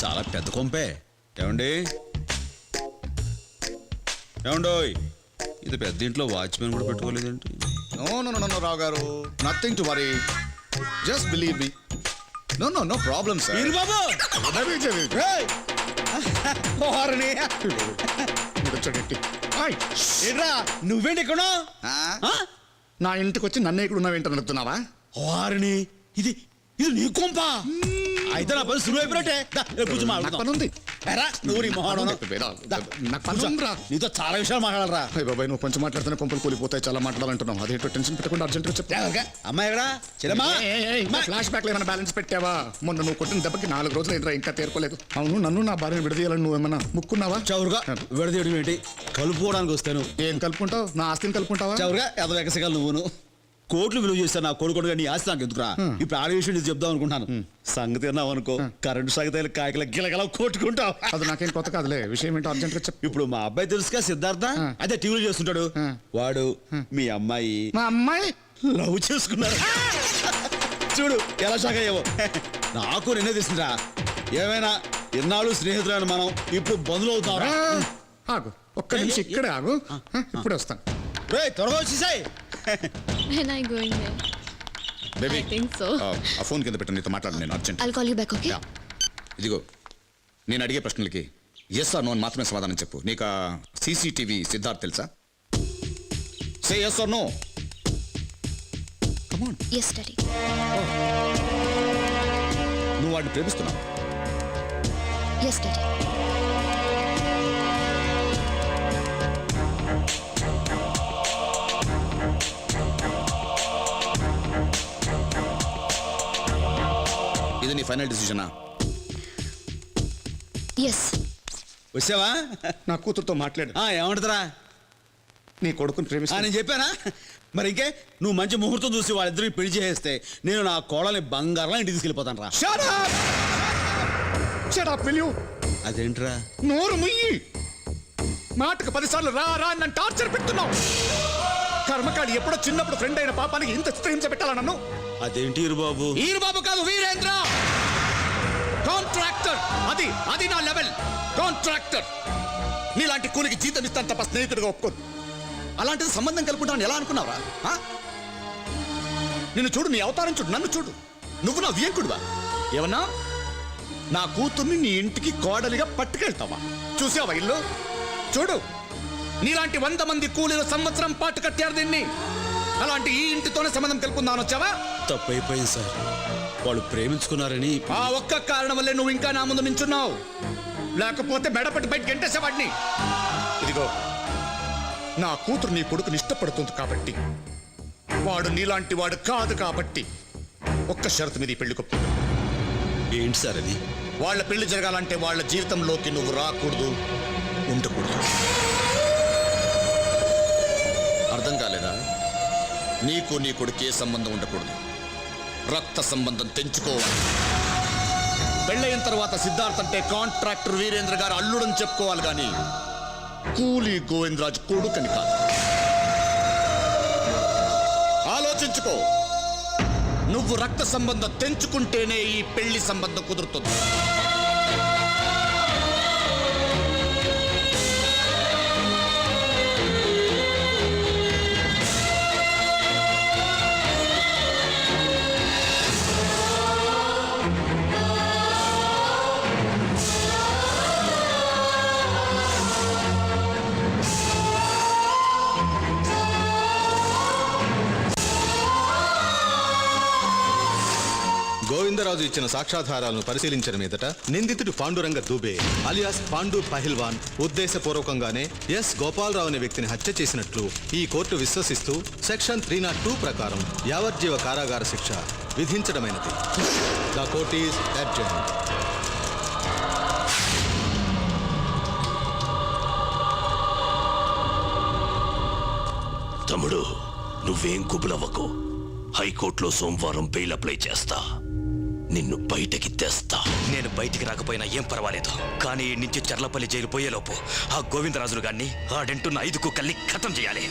చాలా పెద్ద కొంపే. ఏమండి ఏమండోయ్, ఇది పెద్ద ఇంట్లో వాచ్మెన్ కూడా పెట్టుకోలేదేంటి? No Rao garu, nothing to worry, just believe me. No problem sir. బాబు నువ్వేంటి ఇక్కడ? నా ఇంటికి వచ్చి నన్ను ఇక్కడ ఉన్నావు ఏంటని అడుగుతున్నావా? వారిని ఇది ఇది నీ కొంప అయితే నా పని సులువు అయిపోయినట్టే. నీతో చాలా విషయాలు మాట్లాడరా బాబాయ్. నువ్వు కొంచెం మాట్లాడుతున్నా కొంపలు కూలిపోతాయి, చాలా మాట్లాడాలంటున్నావు. అదేంటో టెన్షన్ పెట్టకుండా అర్జెంట్ గా చెప్తా. అమ్మాయి ఎక్కడా? ఫ్లాష్ బ్యాక్ లో ఏమైనా బ్యాలెన్స్ పెట్టావా? మొన్న నువ్వు కొట్టిన దెబ్బకి 4 రోజులు ఏంట్రా ఇంకా తేరుకోలేదు. అవును, నన్ను నా భార్యను విడదీయాలని నువ్వు ఏమన్నా ముక్కున్నావా? చౌరుగా విడదీయడం ఏంటి? కలుపుకోవడానికి వస్తాను. ఏం కలుపుకుంటావు? నా ఆస్తిని కలుపుకుంటావా? చౌరుగా ఎదవ ఎగసగాలు నువ్వును. కోట్లు విలువ చేస్తాను నా కొడుకుడుగా, నీ ఆస్తి నాకు ఎందుకురా? ఇప్పుడు ఆడ విషయం నీకు చెప్దాం అనుకుంటాను. సంగతి అన్నావు అనుకో, కరెంటు సాగితే కాయకల గిలగల కొట్టుకుంటావు. అది నాకేం కొత్త కాదులే. విషయం ఏంటో అర్జెంట్ గా చెప్పు. ఇప్పుడు మా అబ్బాయి తెలుసుగా, సిద్ధార్థ, అదే టీవీలో చేస్తుంటాడు. వాడు మీ అమ్మాయి మా అమ్మాయి లవ్ చేసుకున్నారు. చూడు ఎలా షాక్ అయ్యావో. నాకు నిన్నే తెలిసిందిరా. ఏమైనా ఎన్నాళ్ళు స్నేహితులను మనం ఇప్పుడు బంధువులు అవుతావరా? ఆగు, ఒక్క నిమిషం ఇక్కడే ఆగు, ఇప్పుడే వస్తాను. త్వరగా వచ్చేసాయి. When I go in there? Baby, I think so. ఆ ఫోన్ కింద పెట్టండి, నీతో మాట్లాడు నేను urgent. I'll call you back, okay? ఇదిగో నేను అడిగే ప్రశ్నలకి ఎస్ ఆర్ నో అని మాత్రమే సమాధానం చెప్పు. నీకు సీసీటీవీ సిద్ధార్థ్ తెలుసా? Say yes or no. Come on. Yes, Daddy. నువ్వు వాడిని ప్రేమిస్తున్నావు? Yes, Daddy. ఇది నీ ఫైనల్ డిసిజనా? Yes. వచ్చావా? నా కూతురుతో మాట్లాడు. ఏమంటరా? నీ కొడుకుని ప్రేమిస్తా నేను చెప్పానా? మరి ఇంకే నువ్వు మంచి ముహూర్తం చూసి వాళ్ళిద్దరికి పెళ్లి చేసేస్తే నేను నా కోడల్ని బంగారం ఇంటికి తీసుకెళ్ళిపోతాను రా. అదేంట్రా? నోరు ముయ్యి. మాటకు 10 సార్లు రా రా నన్ను టార్చర్ పెడుతున్నావు. కర్మకాడి ఎప్పుడో చిన్నప్పుడు ఫ్రెండ్ అయిన పాపానికి ఇంత చిత్రహింస పెట్టాలా నన్ను? అదేంటి ఈరుబాబు? ఈరుబాబు కాదు, వీరేంద్ర కాంట్రాక్టర్. అది నా లెవెల్. కాంట్రాక్టర్. నీలాంటి కూలికి జీతం ఇస్తాను తప్ప స్నేహితుడిగా ఒప్పుకోదు. అలాంటిది సంబంధం కలుపుకుంటాను ఎలా అనుకున్నావా? నిన్ను చూడు, నీ అవతారం చూడు, నన్ను చూడు. నువ్వు నా వియంకుడువా? ఏమన్నా నా కూతుర్ని నీ ఇంటికి కోడలిగా పట్టుకెళ్తావా? చూసావా ఇల్లు? చూడు, నీలాంటి 100 మంది కూలీలు సంవత్సరం పాటు కట్టారు దీన్ని. అలాంటి ఈ ఇంటితోనే సంబంధం కలుపుకుందామని వచ్చావా? తప్పైపోయింది సార్, వాళ్ళు ప్రేమించుకున్నారని. ఆ ఒక్క కారణం వల్లే నువ్వు ఇంకా నా ముందు నించున్నావు. లేకపోతే మెడపట్టి బయట గంటేసేవాడిని. ఇదిగో, నా కూతురు నీ కొడుకుని ఇష్టపడుతుంది కాబట్టి, వాడు నీలాంటి వాడు కాదు కాబట్టి ఒక్క షరతు మీద ఈ పెళ్లి కొప్పు. ఏంటి సార్ అది? వాళ్ళ పెళ్లి జరగాలంటే వాళ్ళ జీవితంలోకి నువ్వు రాకూడదు, ఉండకూడదు. అర్థం కాలేదా? నీకు నీ కొడుకే సంబంధం ఉండకూడదు, రక్త సంబంధం తెంచుకోవాలి. పెళ్ళయిన తర్వాత సిద్ధార్థ్ అంటే కాంట్రాక్టర్ వీరేంద్ర గారు అల్లుడని చెప్పుకోవాలి, కానీ కూలీ గోవిందరాజు కొడుకని కాదు. ఆలోచించుకో. నువ్వు రక్త సంబంధం తెంచుకుంటేనే ఈ పెళ్లి సంబంధం కుదురుతుంది. గోవిందరాజు ఇచ్చిన సాక్ష్యాధారాలను పరిశీలించిన మీదట నిందితుడు పాండురంగ దూబే అలియాస్ పాండు పహిల్వాన్ ఉద్దేశపూర్వకంగానే ఎస్ గోపాలరావు అనే వ్యక్తిని హత్య చేసినట్లు ఈ కోర్టు విశ్వసిస్తూ సెక్షన్ 302 ప్రకారం యావజ్జీవ కారాగార శిక్ష విధించడమైనది. The court is adjourned. తమ్ముడు, నువ్వేం కుబులవ్వకు. హైకోర్టులో సోమవారం బెయిల్ అప్లై చేస్తా. నిన్ను బయటకి తెస్తా. నేను బయటికి రాకపోయినా ఏం పర్వాలేదు, కానీ ఈ నుంచి చర్లపల్లి జైలు పోయేలోపు ఆ గోవిందరాజులు గారిని ఆడంటున్న 5 కుక్కల్ని ఖతం చేయాలి.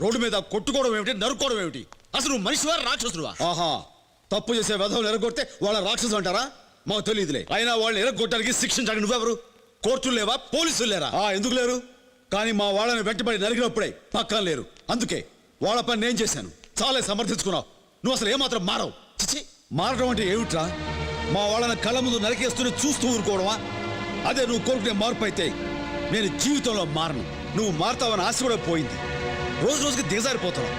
రోడ్డు మీద కొట్టుకోవడం ఏమిటి, నరుక్కోవడం ఏమిటి? అసలు నువ్వు మనిషివా రాక్షసుడువా? ఆహా, తప్పు చేసే వెధవులు ఎరగొడితే వాళ్ళ రాక్షసులు అంటారా? మాకు తెలియదులే. అయినా వాళ్ళని ఎరగొట్టడానికి శిక్షించడానికి నువ్వెవరు? కోర్టులు లేవా, పోలీసులు లేరా? ఎందుకు లేరు? కానీ మా వాళ్ళని వెంటబడి నరికినప్పుడే పక్కన లేరు. అందుకే వాళ్ళ పని నేను చేశాను. చాలే సమర్థించుకున్నావు. నువ్వు అసలు ఏమాత్రం మారవు. చిచి, మారడం అంటే ఏమిట్రా? మా వాళ్ళని కళ్ళ ముందు నరికేస్తూనే చూస్తూ ఊరుకోవడమా? అదే నువ్వు కోరుకునే మార్పు అయితే నేను జీవితంలో మారను. నువ్వు మారుతావని ఆశ కూడా పోయింది. రోజు రోజుకి దిగజారిపోతున్నావు.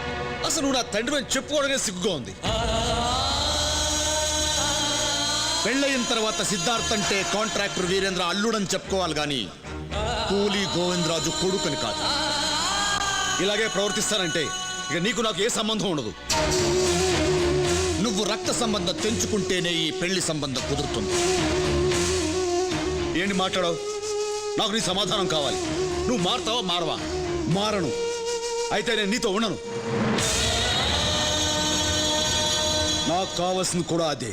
అసలు నువ్వు నా తండ్రి అని చెప్పుకోవడమే సిగ్గుగా ఉంది. పెళ్ళయిన తర్వాత సిద్ధార్థ్ అంటే కాంట్రాక్టర్ వీరేంద్ర అల్లుడని చెప్పుకోవాలి గాని కూలీ గోవిందరాజు కొడుకుని కాదు. ఇలాగే ప్రవర్తిస్తానంటే ఇక నీకు నాకు ఏ సంబంధం ఉండదు. నువ్వు రక్త సంబంధం తెంచుకుంటేనే ఈ పెళ్లి సంబంధం కుదురుతుంది. ఏంటి మాట్లాడవు? నాకు నీ సమాధానం కావాలి. నువ్వు మారుతావా మారవా? మారను. అయితే నేను నీతో ఉండను. నాకు కావాల్సింది కూడా అదే.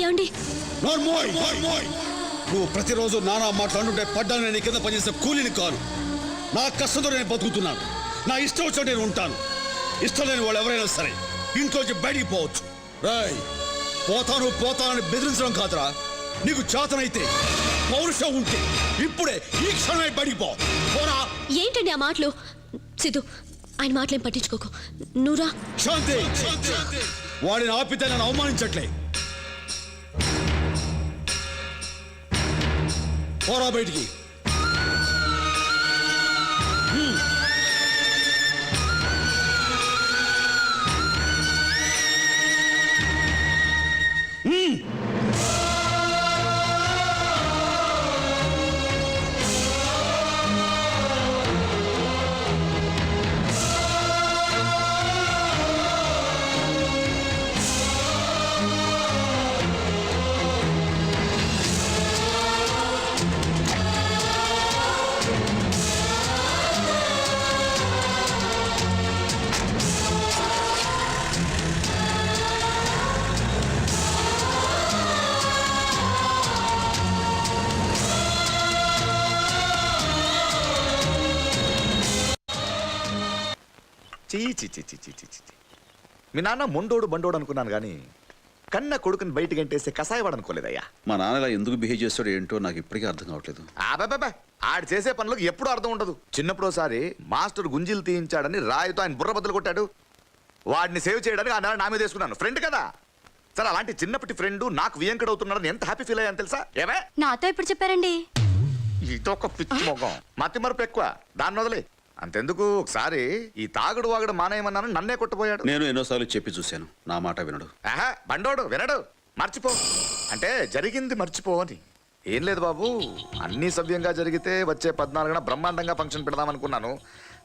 ఏమండి? నోర్మోయ్! నువ్వు ప్రతిరోజు నానా మాట్లాడుంటే పడ్డాను. నేను కింద పనిచేసే కూలీని కాను. నా కష్టంతో నేను బతుకుతున్నాను. నా ఇష్టం వచ్చినట్టు నేను ఉంటాను. ఇష్టం లేని వాళ్ళు ఎవరైనా సరే ఇంట్లోంచి బయటికి పోవచ్చు. రాయ్, పోతానని బెదిరించడం కాదురా. నీకు చేతనైతే, పౌరుషం ఉంటే ఇప్పుడే ఈ క్షణమే బయటికి పోరా. ఏంటండి ఆ మాటలు? సిద్ధు, ఆయన మాటలేం పట్టించుకోకు. నువ్వురా. శాంతి, వాడిని ఆపితే నన్ను అవమానించట్లే. పోరా బయటికి. మీ నాన్న మొండోడు బండోడు అనుకున్నాను కానీ కన్న కొడుకుని బయటికి గంటేస్తే కసాయవాడు అనుకోలేదయ్యా. మా నాన్న ఇలా ఎందుకు బిహేవ్ చేస్తాడో ఏంటో నాకు ఇప్పటికీ అర్థం కావట్లేదు. ఆబాబాబా, ఆడు చేసే పనులకు ఎప్పుడూ అర్థం ఉండదు. చిన్నప్పుడు ఒకసారి మాస్టర్ గుంజీలు తీయించాడని రాయితో ఆయన బుర్ర బద్దలు కొట్టాడు. వాడిని సేవ్ చేయడానికి ఆ నెల నా మీద వేసుకున్నాను. ఫ్రెండ్ కదా సరే, అలాంటి చిన్నప్పటి ఫ్రెండ్ నాకు వియంకడ్ అవుతున్నాడని ఎంత హ్యాపీ ఫీల్ అయ్యాను తెలుసా? ఏమే నాతో ఎప్పుడు చెప్పారండి? ఇదొక పిచ్చి మొగం, మతి మరపు ఎక్కువ. దాన్ని వదిలే. అంతెందుకు, ఒకసారి ఈ తాగుడు వాగుడు మానేయమన్నాను, నన్నే కొట్టుపోయాడు. నేను ఎన్నోసార్లు చెప్పి చూశాను, నా మాట వినడు. ఆహా, బండోడు వినడు. మర్చిపో అంటే జరిగింది మర్చిపో అని. ఏం లేదు బాబు, అన్నీ సవ్యంగా జరిగితే వచ్చే 14న బ్రహ్మాండంగా ఫంక్షన్ పెడదాం అనుకున్నాను.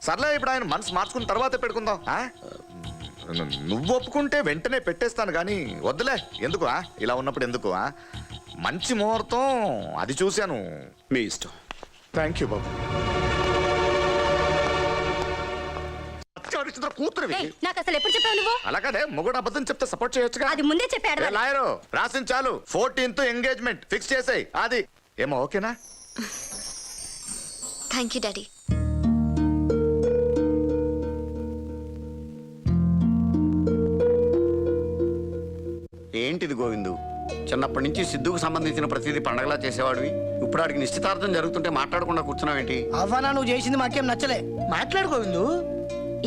సర్లే, ఇప్పుడు ఆయన మనసు మార్చుకున్న తర్వాతే పెట్టుకుందాం. నువ్వు ఒప్పుకుంటే వెంటనే పెట్టేస్తాను కానీ వద్దులే. ఎందుకు ఇలా ఉన్నప్పుడు ఎందుకు? మంచి ముహూర్తం అది చూశాను. మీ ఇష్టం. థ్యాంక్ యూ బాబు. కూతురు నాకు అసలు ఎప్పుడు చెప్పావు నువ్వు? అలాగే మొగుడు అబద్ధం చెప్తే సపోర్ట్ చేయొచ్చు. అది ముందే చెప్పాడు. లాయరు రాసింది చాలు. 14th ఎంగేజ్మెంట్ ఫిక్స్ చేసాయి. అది ఏమో ఓకేనా? Thank you daddy. ఏంటిది గోవిందు? చిన్నప్పటి నుంచి సిద్ధుకు సంబంధించిన ప్రతిదీ పండగలా చేసేవాడివి. ఇప్పుడు ఆడికి నిశ్చితార్థం జరుగుతుంటే మాట్లాడకుండా కూర్చున్నావేంటి? అవ్వనా నువ్వు చేసింది మాకేం నచ్చలే. మాట్లాడుకోవిందు.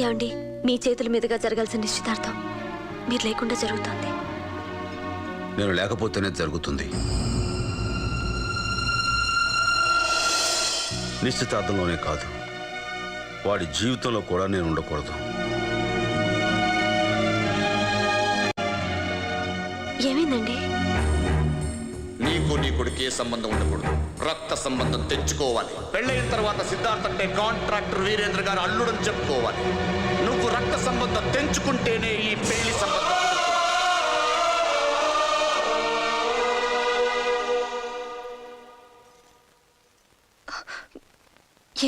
ఏమండి, మీ చేతుల మీదుగా జరగాల్సిన నిశ్చితార్థం మీరు లేకుండా జరుగుతోంది. నేను లేకపోతేనే జరుగుతుంది. నిశ్చితార్థంలోనే కాదు, వాడి జీవితంలో కూడా నేను ఉండకూడదు. ఏమైందండి? నీకు నీ కొడుకు ఏ సంబంధం ఉండకూడదు, రక్త సంబంధం తెచ్చుకోవాలి. పెళ్ళైన తర్వాత సిద్ధార్థ్ అంటే కాంట్రాక్టర్ వీరేంద్ర గారు అల్లుడని చెప్పుకోవాలి. నువ్వు రక్త సంబంధం తెంచుకుంటేనే ఈ పెళ్లి సంబంధం కుదురుతుంది.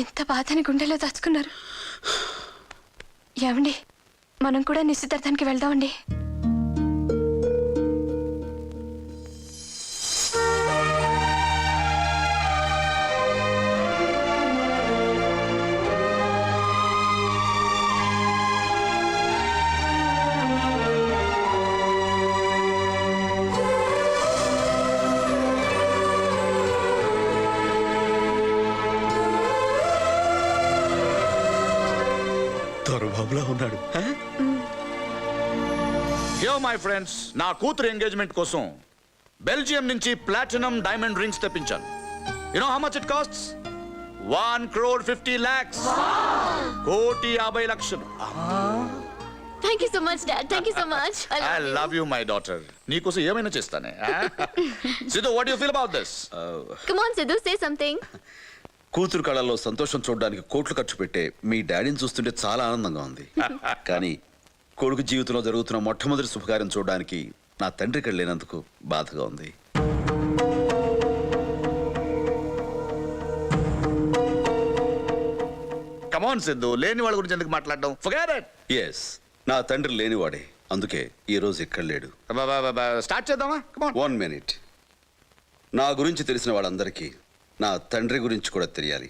ఎంత బాధని గుండెలో దాచుకున్నారు. ఏమండి, మనం కూడా నిశ్చితార్థానికి వెళ్దామండి. దొరబాబులా ఉన్నాడు. యో మై ఫ్రెండ్స్, నా కూతురు ఎంగేజ్మెంట్ కోసం బెల్జియం నుంచి ప్లాటినం డైమండ్ రింగ్స్ తెప్పించాను. You know how much it costs? 1,50,00,000. 1,50,00,000. Thank you so much dad. Thank you so much. I love you my daughter. నీకోసం ఏమైనా చేస్తానే. Siddhu, what you feel about this? Come on Siddhu, say something. కూతురు కళల్లో సంతోషం చూడడానికి కోట్లు ఖర్చు పెట్టే మీ డాడీని చూస్తుంటే చాలా ఆనందంగా ఉంది. కానీ కొడుకు జీవితంలో జరుగుతున్న మొట్టమొదటి శుభకార్యం చూడడానికి నా తండ్రి ఇక్కడ లేనందుకు బాధగా ఉంది. కమ్ ఆన్ సిద్ధు, లేని వాళ్ళ గురించి ఎందుకు మాట్లాడడం? Forget it. ఎస్, నా తండ్రి లేనివాడే, అందుకే ఈ రోజు ఇక్కడ లేడు. స్టార్ట్ చేద్దామా? Come on. 1 minute. నా గురించి తెలిసిన వాళ్ళందరికీ నా తండ్రి గురించి కూడా తెలియాలి.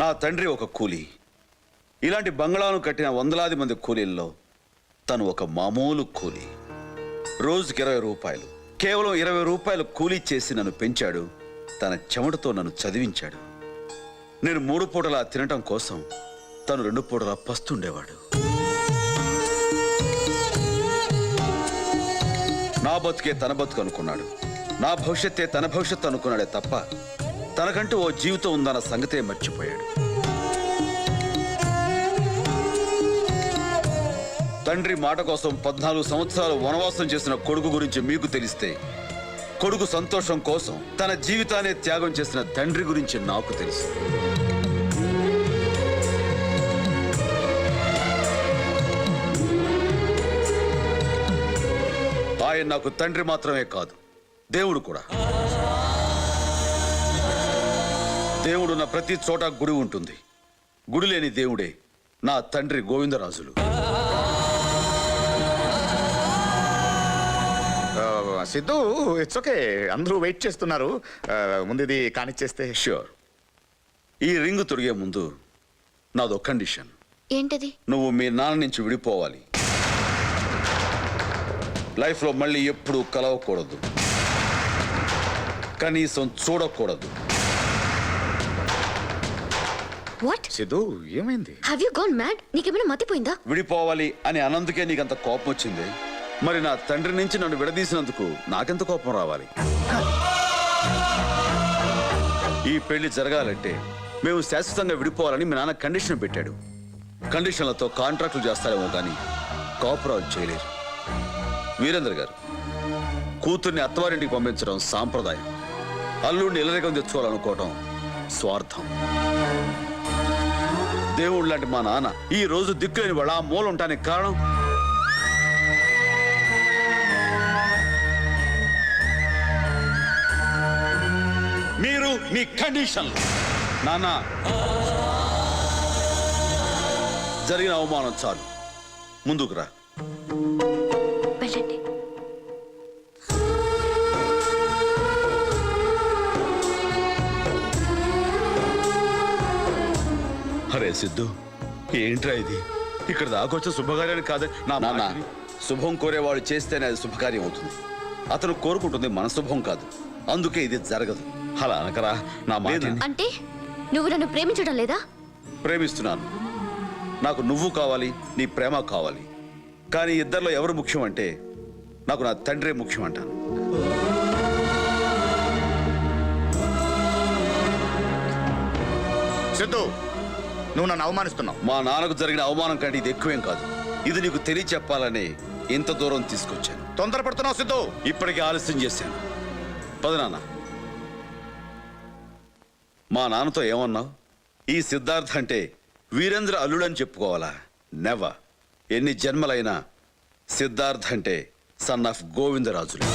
నా తండ్రి ఒక కూలీ. ఇలాంటి బంగ్లాను కట్టిన వందలాది మంది కూలీల్లో తను ఒక మామూలు కూలీ. రోజుకి 20 రూపాయలు, కేవలం 20 రూపాయలు కూలీ చేసి నన్ను పెంచాడు. తన చెమటతో నన్ను చదివించాడు. నేను 3 పూటలా తినటం కోసం తను 2 పూటలా పస్తుండేవాడు. నా బతుకే తన బతుకు అనుకున్నాడు. నా భవిష్యత్తే తన భవిష్యత్తు అనుకున్నాడే తప్ప తనకంటూ ఓ జీవితం ఉందన్న సంగతే మర్చిపోయాడు. తండ్రి మాట కోసం 14 సంవత్సరాలు వనవాసం చేసిన కొడుకు గురించి మీకు తెలిస్తే, కొడుకు సంతోషం కోసం తన జీవితాన్ని త్యాగం చేసిన తండ్రి గురించి నాకు తెలుసు. ఆయన నాకు తండ్రి మాత్రమే కాదు, దేవుడు కూడా. దేవుడున్న ప్రతి చోట గుడి ఉంటుంది. గుడి లేని దేవుడే నా తండ్రి గోవిందరాజులు. సిద్ధు, ఇట్స్ ఓకే, అందరూ వెయిట్ చేస్తున్నారు. ముందు ఇది కానిచ్చేస్తే. ష్యూర్. ఈ రింగు తొడిగే ముందు నాదో కండిషన్. ఏంటది? నువ్వు మీ నాన్న నుంచి విడిపోవాలి. లైఫ్లో మళ్ళీ ఎప్పుడూ కలవకూడదు, కనీసం చూడకూడదు. వాట్? సిద్ధు, ఏమైంది? Have you gone mad? నీకేమైనా మతిపోయిందా? విడిపోవాలి అని అన్నందుకే నీకంత కోపం వచ్చింది. మరి నా తండ్రి నుంచి నన్ను విడదీసినందుకు నాకెంత కోపం రావాలి? ఈ పెళ్లి జరగాలంటే మేము శాశ్వతంగా విడిపోవాలని మీ నాన్న కండిషన్ పెట్టాడు. కండిషన్లతో కాంట్రాక్టులు చేస్తారేమో కానీ కాపురాలు చేయలేరు. వీరేంద్ర గారు, కూతుర్ని అత్తవారింటికి పంపించడం సాంప్రదాయం. అల్లుడిని ఇల్లరికం తెచ్చుకోవాలనుకోవడం స్వార్థం. దేవుడు లాంటి మా నాన్న ఈ రోజు దిక్కులేని వాళ్ళ ఆ మూల ఉండటానికి కారణం మీరు, మీ కండిషన్. నాన్న, జరిగిన అవమానం చాలు, ముందుకు రా. వెళ్ళండి. అరే సిద్ధు, ఏంట్రా ఇది? ఇక్కడ దాకొచ్చే శుభకార్యాన్ని కాదు. నా నాన్న, శుభం కోరేవాడు చేస్తేనే అది శుభకార్యం అవుతుంది. అతను కోరుకుంటుంది మన శుభం కాదు, అందుకే ఇది జరగదు. అలా అనకరా, నా మాట విను. అంటే నువ్వు నన్ను ప్రేమించడం లేదా? ప్రేమిస్తున్నాను. నాకు నువ్వు కావాలి, నీ ప్రేమ కావాలి. కానీ ఇద్దరిలో ఎవరు ముఖ్యం అంటే నాకు నా తండ్రే ముఖ్యం అంటాను. సిద్ధు, నువ్వు నన్ను అవమానిస్తున్నావు. మా నాన్నకు జరిగిన అవమానం కంటే ఇది ఎక్కువేం కాదు. ఇది నీకు తెలియచెప్పాలని ఇంత దూరం తీసుకొచ్చాను. తొందరపడుతున్నావు సిద్ధు. ఇప్పటికే ఆలస్యం చేశాను. పద నాన్న. మా నాన్నతో ఏమన్నావు? ఈ సిద్ధార్థ అంటే వీరేంద్ర అల్లుడని చెప్పుకోవాలా? నెవర్. ఎన్ని జన్మలైనా సిద్ధార్థ అంటే సన్ ఆఫ్ గోవిందరాజులే.